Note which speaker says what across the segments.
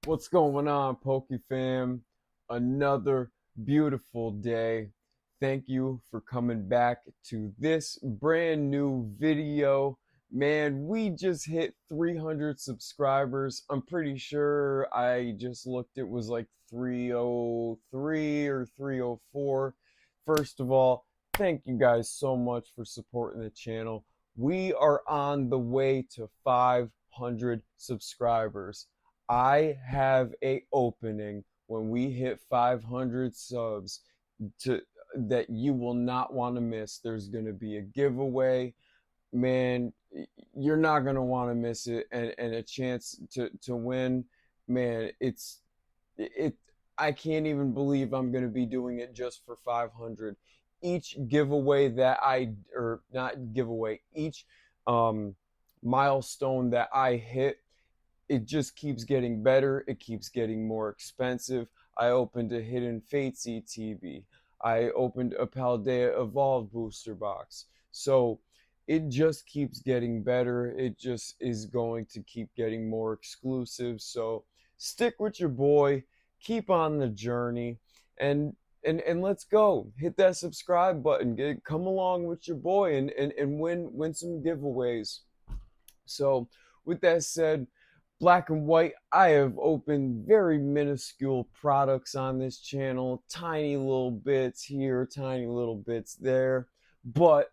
Speaker 1: What's going on, Poke Fam? Another beautiful day. Thank you for coming back to this brand new video. Man, we just hit 300 subscribers. I'm pretty sure I just looked, it was like 303 or 304. First of all, thank you guys so much for supporting the channel. We are on the way to 500 subscribers. I have a opening when we hit 500 subs to that you will not want to miss. There's going to be a giveaway. Man, you're not going to want to miss it, and a chance to win. Man, it I can't even believe I'm going to be doing it just for 500. Each giveaway that I or not giveaway, each um milestone that I hit, it just keeps getting better. It keeps getting more expensive. I opened a Hidden Fates ETB. I opened a Paldea Evolved booster box. So it just keeps getting better. It just is going to keep getting more exclusive. So stick with your boy. Keep on the journey. And let's go. Hit that subscribe button. Come along with your boy and win some giveaways. So, with that said, black and white, I have opened very minuscule products on this channel, tiny little bits here, tiny little bits there. But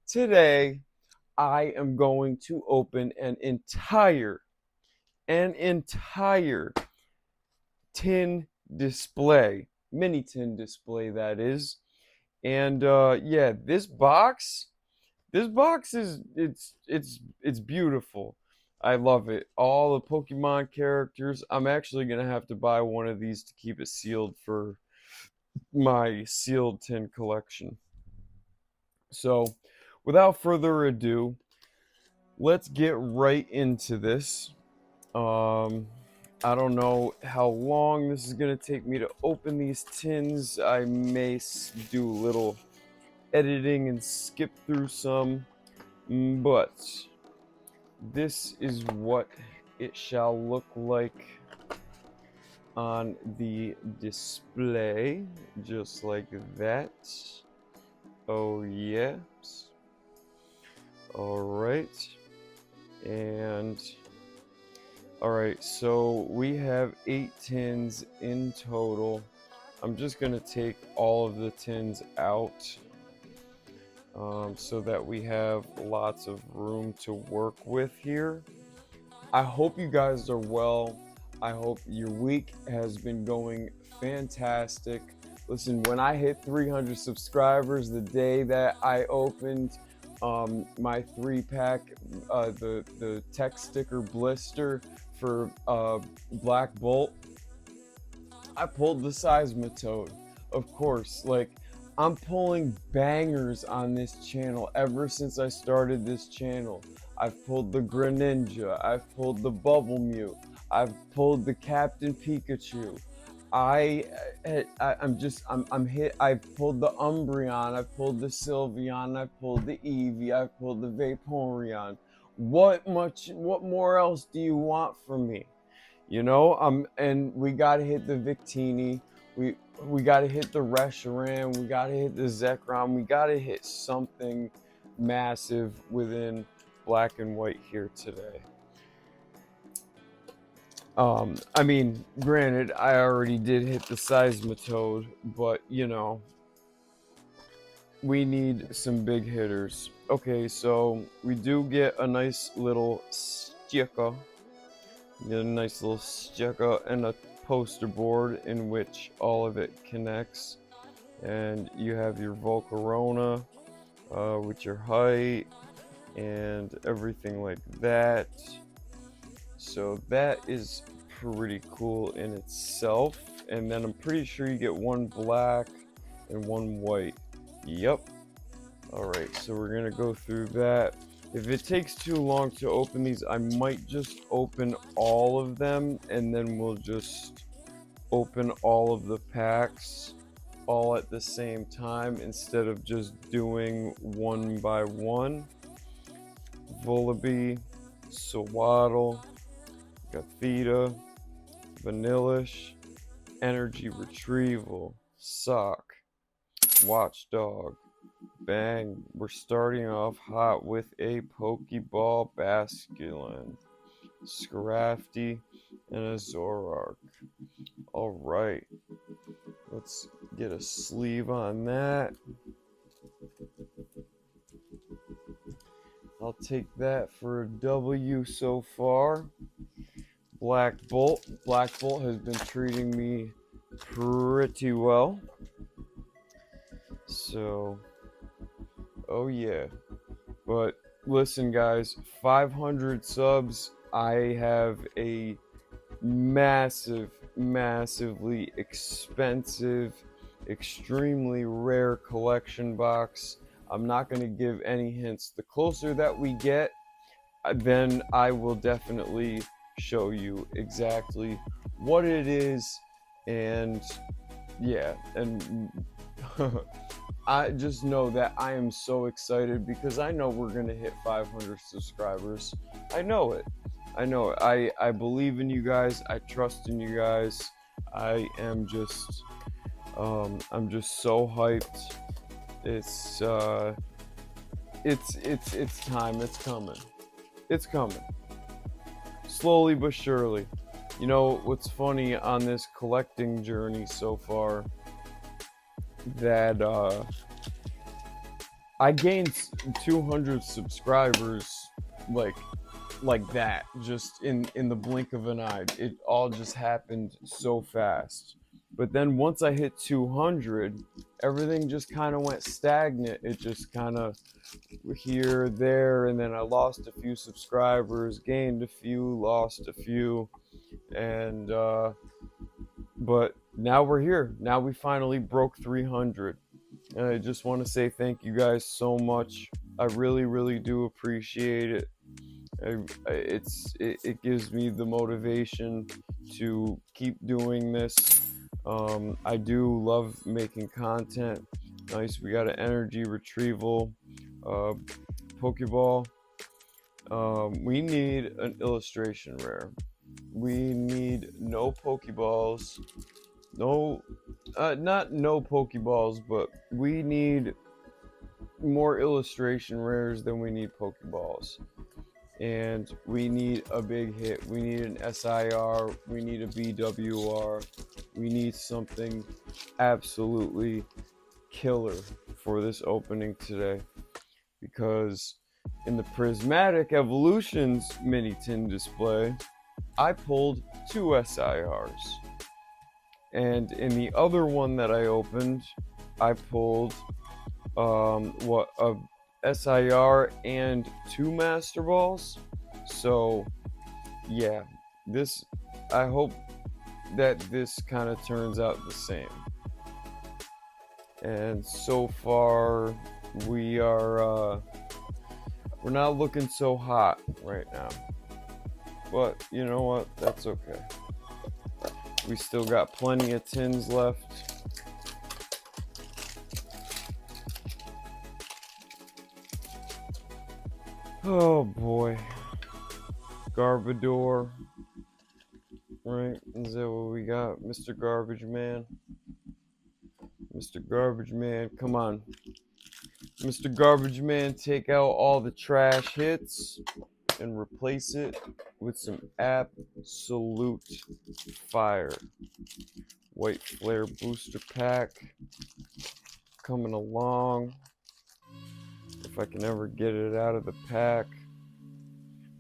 Speaker 1: today, I am going to open an entire tin display, mini tin display that is. And yeah, this box is it's beautiful. I love it. All the Pokemon characters. I'm actually gonna have to buy one of these to keep it sealed for my sealed tin collection. So, without further ado, let's get right into this. Um, I don't know how long this is gonna take me to open these tins. I may do a little editing and skip through some, but this is what it shall look like on the display, just like that. Oh yes. All right. And all right, so we have 8 tins in total. I'm just gonna take all of the tins out so that we have lots of room to work with here. I hope you guys are well. I hope your week has been going fantastic. Listen, when I hit 300 subscribers, the day that I opened my 3-pack, the tech sticker blister for Black Bolt, I pulled the Seismitoad. Of course, like, I'm pulling bangers on this channel ever since I started this channel. I've pulled the Greninja, I've pulled the Bubble Mew, I've pulled the Captain Pikachu. I'm hit. I've pulled the Umbreon, I've pulled the Sylveon, I've pulled the Eevee, I've pulled the Vaporeon. What more else do you want from me? And we gotta hit the Victini, we gotta hit the Reshiram, we gotta hit the Zekrom, we gotta hit something massive within black and white here today. I mean, granted, I already did hit the Seismitoad, but we need some big hitters. Okay, so we do get a nice little sticker. Get a nice little sticker and a poster board in which all of it connects. And you have your Volcarona with your height and everything like that. So that is pretty cool in itself. And then I'm pretty sure you get one black and one white. Yep. Alright, so we're gonna go through that. If it takes too long to open these, I might just open all of them and then we'll just open all of the packs all at the same time instead of just doing one by one. Volibee, Sawaddle, Gothita, Vanillish, Energy Retrieval, Sock, Watchdog. Bang, we're starting off hot with a Pokeball Basculin, Scrafty, and a Zoroark. Alright, let's get a sleeve on that. I'll take that for a W so far. Black Bolt. Black Bolt has been treating me pretty well. So, oh yeah. But listen, guys, 500 subs. I have a massively expensive, extremely rare collection box. I'm not going to give any hints. The closer that we get, then I will definitely show you exactly what it is. And yeah, and I just know that I am so excited because I know we're going to hit 500 subscribers. I know it. I know it. I believe in you guys. I trust in you guys. I am just I'm just so hyped. It's time. It's coming. It's coming. Slowly but surely. You know what's funny on this collecting journey so far? That I gained 200 subscribers like that, just in the blink of an eye. It all just happened so fast. But then once I hit 200, everything just kind of went stagnant. It just kind of here, there, and then I lost a few subscribers, gained a few, lost a few, and but now we're here. Now we finally broke 300. And I just want to say thank you guys so much. I really do appreciate it. It gives me the motivation to keep doing this. I do love making content. Nice, we got an energy retrieval Pokeball. We need an illustration rare. We need no Pokeballs. No, not no Pokeballs, but we need more illustration rares than we need Pokeballs. And we need a big hit. We need an SIR. We need a BWR. We need something absolutely killer for this opening today. Because in the Prismatic Evolutions mini tin display, I pulled 2 SIRs. And in the other one that I opened, I pulled a SIR and 2 Master Balls. So yeah, this, I hope that this kind of turns out the same. And so far we are we're not looking so hot right now, but you know what, that's okay. We still got plenty of tins left. Oh boy. Garbodor. Right? Is that what we got? Mr. Garbage Man. Mr. Garbage Man, come on. Mr. Garbage Man, take out all the trash hits and replace it with some absolute fire. White Flare Booster Pack coming along. If I can ever get it out of the pack.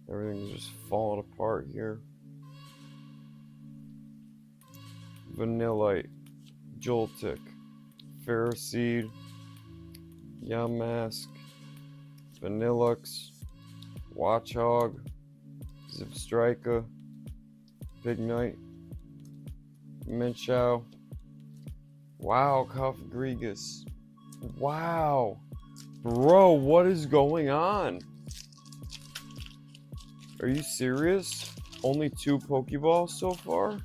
Speaker 1: Everything's just falling apart here. Vanillite, Joltik, Ferroseed, Yamask, Vanillux, Watchog, Zipstrika, Pignite, Minchow. Wow, Cofagrigus. Wow. Bro, what is going on? Are you serious? Only 2 Pokeballs so far?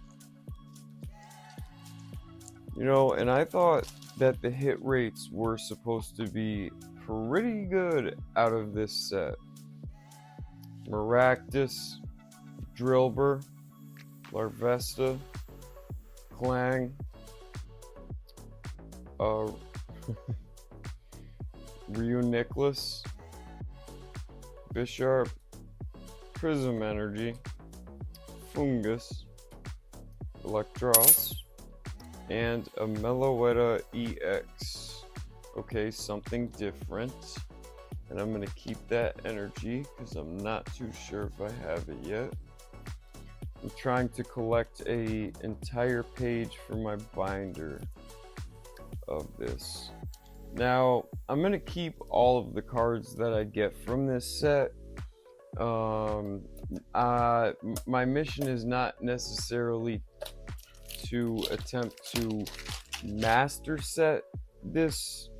Speaker 1: You know, and I thought that the hit rates were supposed to be pretty good out of this set. Maractus, Drillbur, Larvesta, Clang, Ryu Nicholas, Bisharp, Prism Energy, Fungus, Electros, and a Meloetta EX. Okay, something different. And I'm gonna keep that energy because I'm not too sure if I have it yet. I'm trying to collect a entire page for my binder of this. Now, I'm gonna keep all of the cards that I get from this set. My mission is not necessarily to attempt to master set this,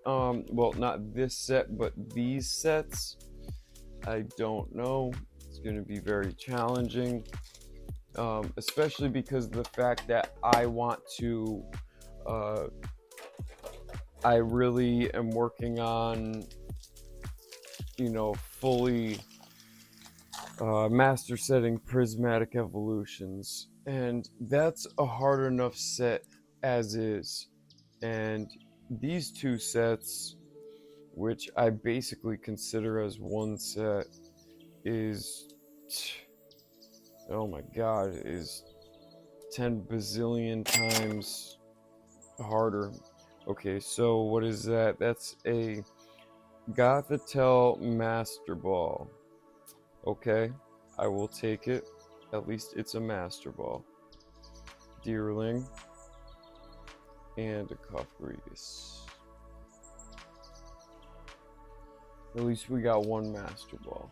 Speaker 1: well, not this set, but these sets. I don't know. It's going to be very challenging, especially because of the fact that I want to, I really am working on, fully master setting prismatic evolutions, and that's a hard enough set as is. And these two sets, which I basically consider as one set, is, oh my god, is 10 bazillion times harder. Okay, so what is that? That's a Gothitelle Master Ball. Okay, I will take it. At least it's a Master Ball. Deerling and a Cuffreese. At least we got one Master Ball.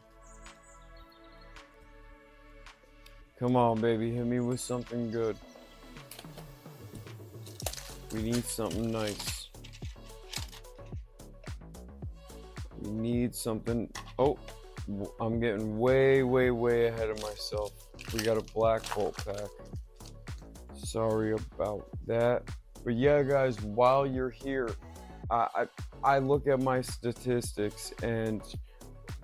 Speaker 1: Come on, baby, hit me with something good. We need something nice. We need something. Oh, I'm getting way ahead of myself. We got a Black Bolt pack. Sorry about that. But yeah, guys, while you're here, I look at my statistics, and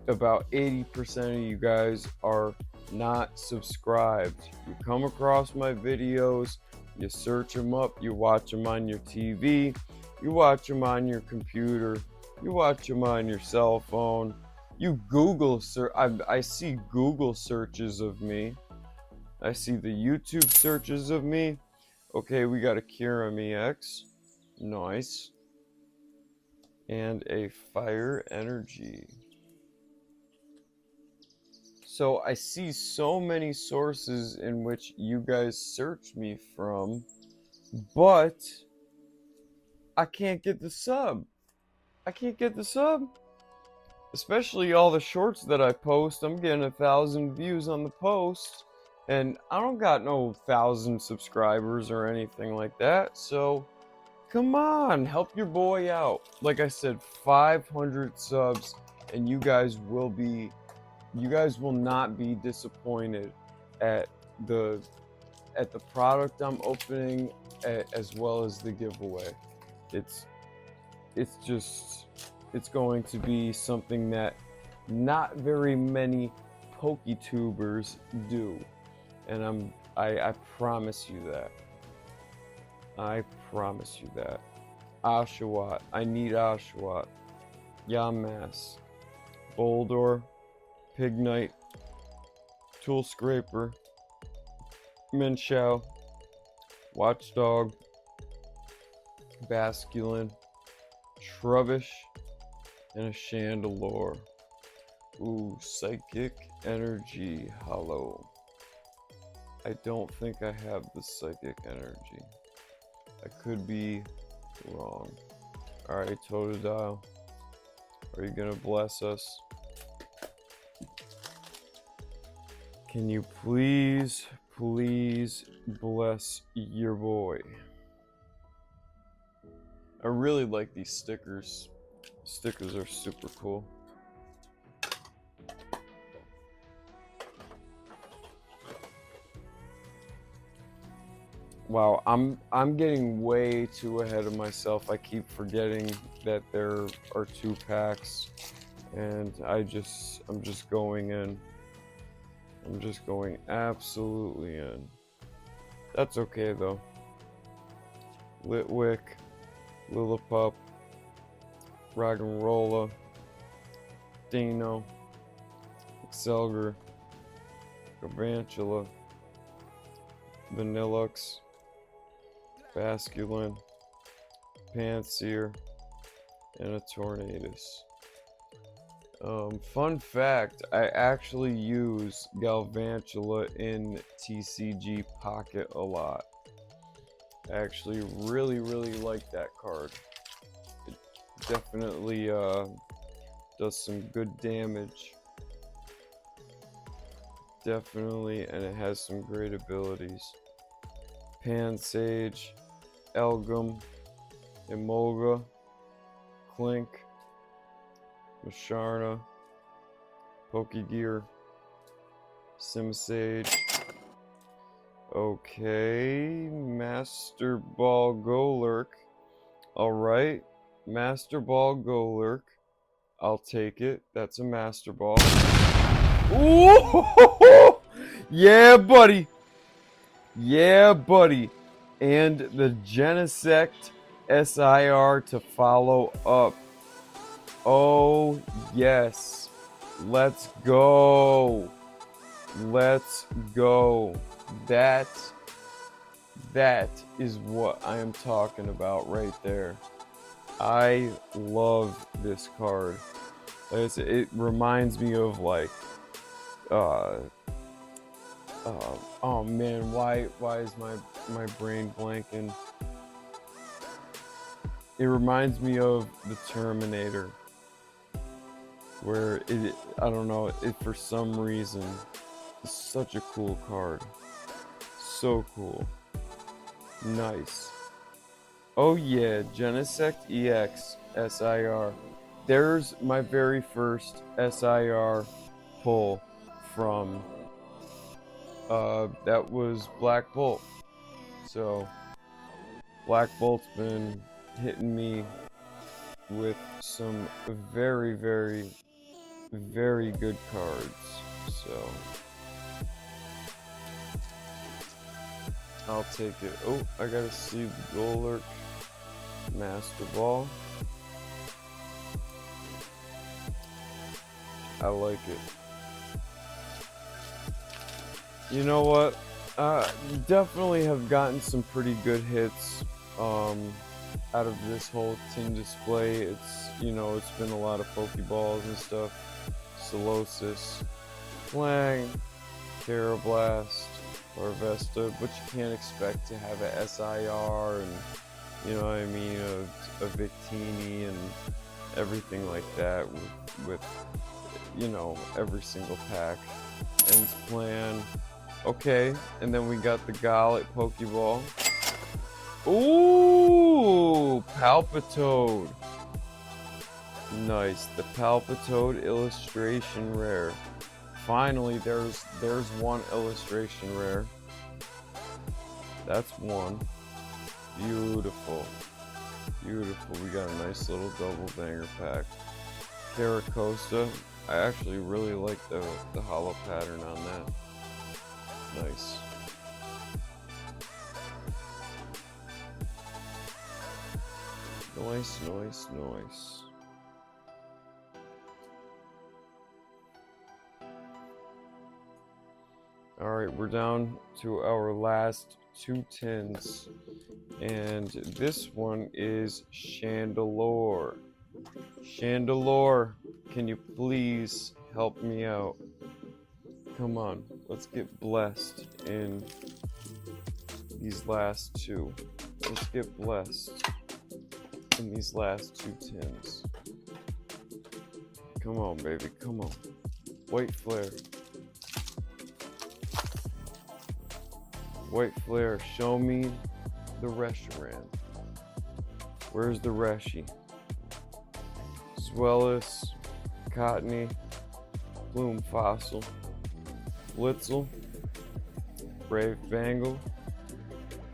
Speaker 1: about 80% of you guys are not subscribed. You come across my videos, you search them up, you watch them on your TV, you watch them on your computer, you watch them on your cell phone, you Google search. I see Google searches of me. I see the YouTube searches of me. Okay, we got a Kyurem EX. Nice. And a Fire Energy. So I see so many sources in which you guys search me from, but I can't get the sub. I can't get the sub. Especially all the shorts that I post. I'm getting 1,000 views on the post, and I don't got no 1,000 subscribers or anything like that. So come on, help your boy out. Like I said, 500 subs, and you guys will not be disappointed at the product I'm opening, as well as the giveaway. It's going to be something that not very many PokeTubers do, and I promise you that. I promise you that. Oshawott. I need Oshawott. Yamask. Boldor. Pignite. Tool Scraper. Minshao. Watchdog. Basculin. Trubbish. And a Chandelure. Ooh, Psychic Energy Hollow. I don't think I have the Psychic Energy. I could be wrong. Alright, Totodile. Are you gonna bless us? Can you please bless your boy? I really like these stickers. Stickers are super cool. Wow, I'm getting way too ahead of myself. I keep forgetting that there are 2 packs, and I'm just going in. I'm just going absolutely in. That's okay though. Litwick, Lillipup, Roggenrola, Dino, Excelger, Garvantula, Vanillux, Basculin, Pansear, and a Tornadus. Fun fact, I actually use Galvantula in TCG Pocket a lot. I actually really like that card. It definitely does some good damage. Definitely, and it has some great abilities. Pansage, Elgum, Emolga, Clink, Musharna, Pokegear, Simsage. Okay, Master Ball Golurk. Alright, Master Ball Golurk. I'll take it. That's a Master Ball. Ooh! Yeah, buddy! Yeah, buddy! And the Genesect SIR to follow up. Oh, yes. Let's go. Let's go. That is what I am talking about right there. I love this card. It reminds me of like oh man, why is my brain blanking? It reminds me of the Terminator, where I don't know, for some reason it's such a cool card. So cool. Nice. Oh yeah, Genesect EX SIR. There's my very first SIR pull from that was Black Bolt. So Black Bolt's been hitting me with some very good cards. So I'll take it. Oh, I gotta see the Golurk Master Ball. I like it. You know what? Definitely have gotten some pretty good hits out of this whole team display. It's, you know, it's been a lot of Pokeballs and stuff. Solosis, Flang, Carablast, Larvesta, but you can't expect to have a SIR and, you know what I mean, a Victini and everything like that with you know, every single pack. Ends plan. Okay, and then we got the Kaale Pokeball. Ooh, Palpitoad. Nice, the Palpitoad illustration rare. Finally, there's one illustration rare. That's one. Beautiful. Beautiful. We got a nice little double banger pack. Caracosta. I actually really like the hollow pattern on that. Nice. Nice. Alright, we're down to our last two tins. And this one is Chandelure. Chandelure, can you please help me out? Come on, let's get blessed in these last two. Let's get blessed in these last two tins. Come on, baby, come on. White Flare. White Flare, show me the Reshiram. Where's the Reshi? Swellis, Cottony, Bloom Fossil, Blitzel, Brave Bangle,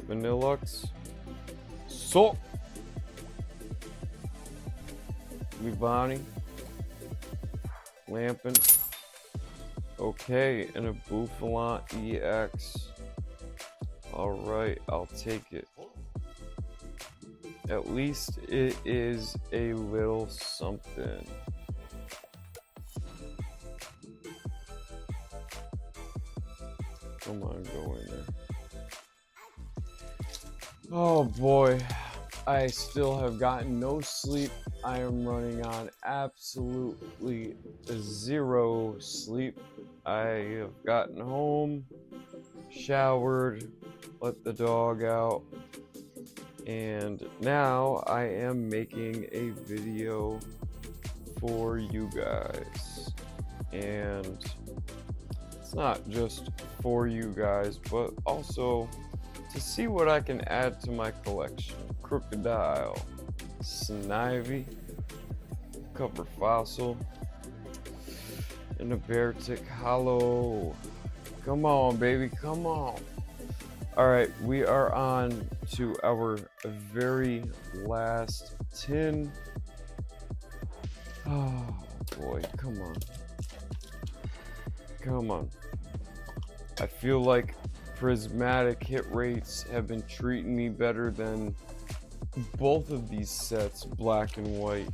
Speaker 1: Vanillux, Salt, Libani, Lampin. Okay, and a Buffalant EX. Alright, I'll take it. At least it is a little something. Come on, go in there. Oh boy, I still have gotten no sleep. I am running on absolutely zero sleep. I have gotten home, showered, let the dog out, and now I am making a video for you guys. And it's not just for you guys, but also to see what I can add to my collection. Crocodile, Snivy, Cover Fossil, and a Bear Tick Hollow. Come on, baby, come on. Alright, we are on to our very last tin. Oh boy, come on. Come on. I feel like prismatic hit rates have been treating me better than both of these sets, black and white.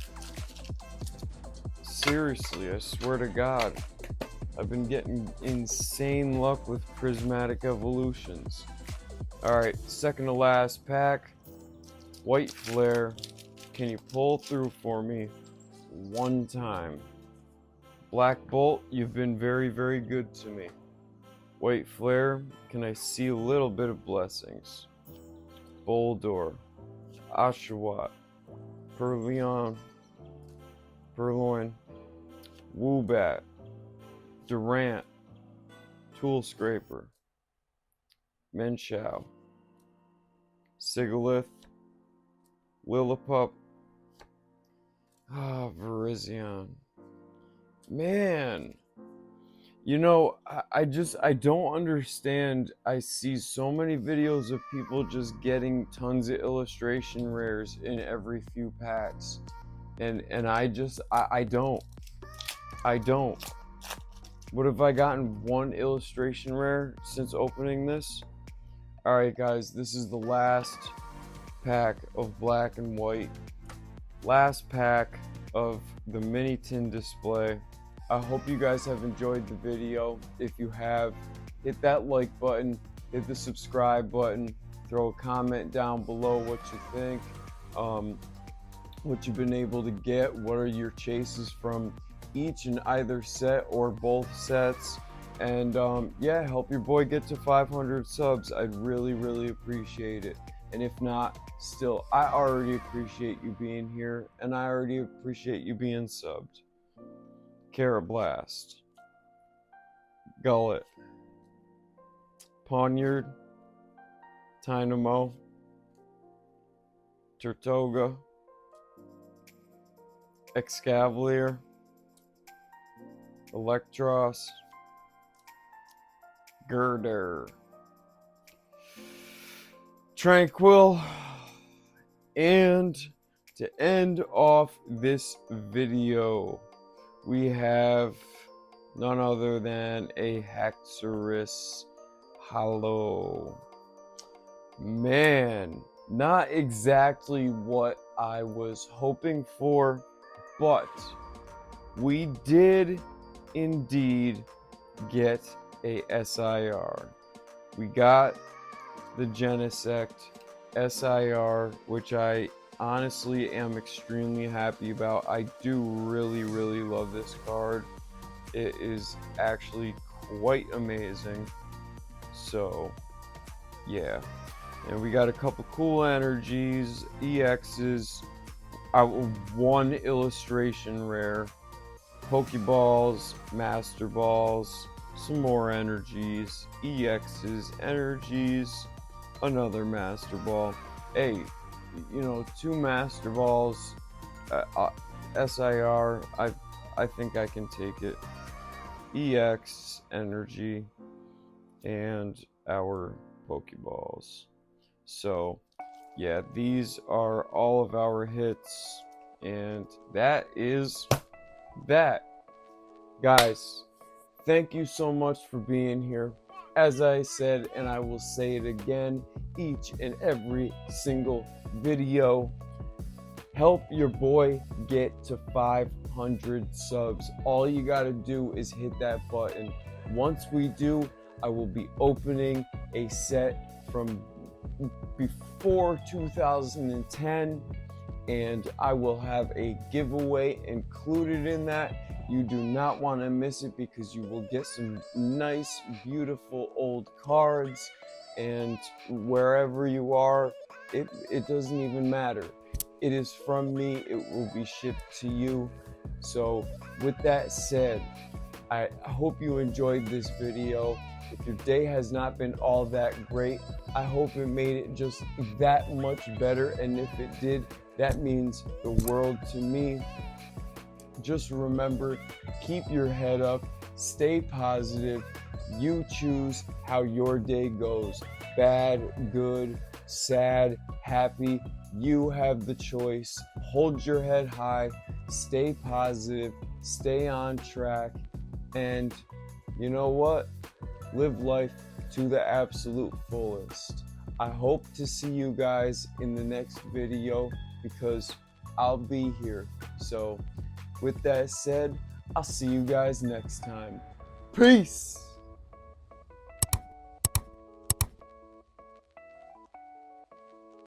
Speaker 1: Seriously, I swear to God, I've been getting insane luck with prismatic evolutions. Alright, second to last pack. White Flare. Can you pull through for me one time? Black Bolt, you've been very, very good to me. White Flare, can I see a little bit of blessings? Boldor, Oshawott, Purloin, Woobat, Durant, Tool Scraper, Menchow, Sigalith, Lillipup, Virizion. Man, you know, I don't understand. I see so many videos of people just getting tons of illustration rares in every few packs. And I don't. What have I gotten? One illustration rare since opening this? Alright guys, this is the last pack of black and white. Last pack of the mini tin display. I hope you guys have enjoyed the video. If you have, hit that like button, hit the subscribe button, throw a comment down below what you think, what you've been able to get, what are your chases from each and either set or both sets, and yeah, help your boy get to 500 subs. I'd really, really appreciate it. And if not, still, I already appreciate you being here, and I already appreciate you being subbed. Carablast, Gullet, Poniard, Tynamo, Turtoga, Excavalier, Electros, Girder, Tranquil, and to end off this video, we have none other than a Haxorus Hollow. Man, not exactly what I was hoping for, but we did indeed get a SIR. We got the Genesect SIR, which I honestly am extremely happy about. I do really, really love this card. It is actually quite amazing. So yeah, and we got a couple cool energies, EXs, one illustration rare, Pokeballs, Master Balls, some more energies, EXs, energies, another Master Ball. Hey, you know, 2 Master Balls, SIR, I think I can take it. EX, energy, and our Pokeballs. So yeah, these are all of our hits, and that is that. Guys, thank you so much for being here. as I said, and I will say it again, each and every single video, help your boy get to 500 subs. All you gotta do is hit that button. Once we do, I will be opening a set from before 2010, and I will have a giveaway included in that. You do not want to miss it because you will get some nice, beautiful old cards, and wherever you are, it doesn't even matter. It is from me, it will be shipped to you. So with that said, I hope you enjoyed this video. If your day has not been all that great, I hope it made it just that much better, and if it did, that means the world to me. Just remember, keep your head up, stay positive. You choose how your day goes. Bad, good, sad, happy. You have the choice. Hold your head high, stay positive, stay on track, and you know what? Live life to the absolute fullest. I hope to see you guys in the next video because I'll be here. So with that said, I'll see you guys next time. Peace!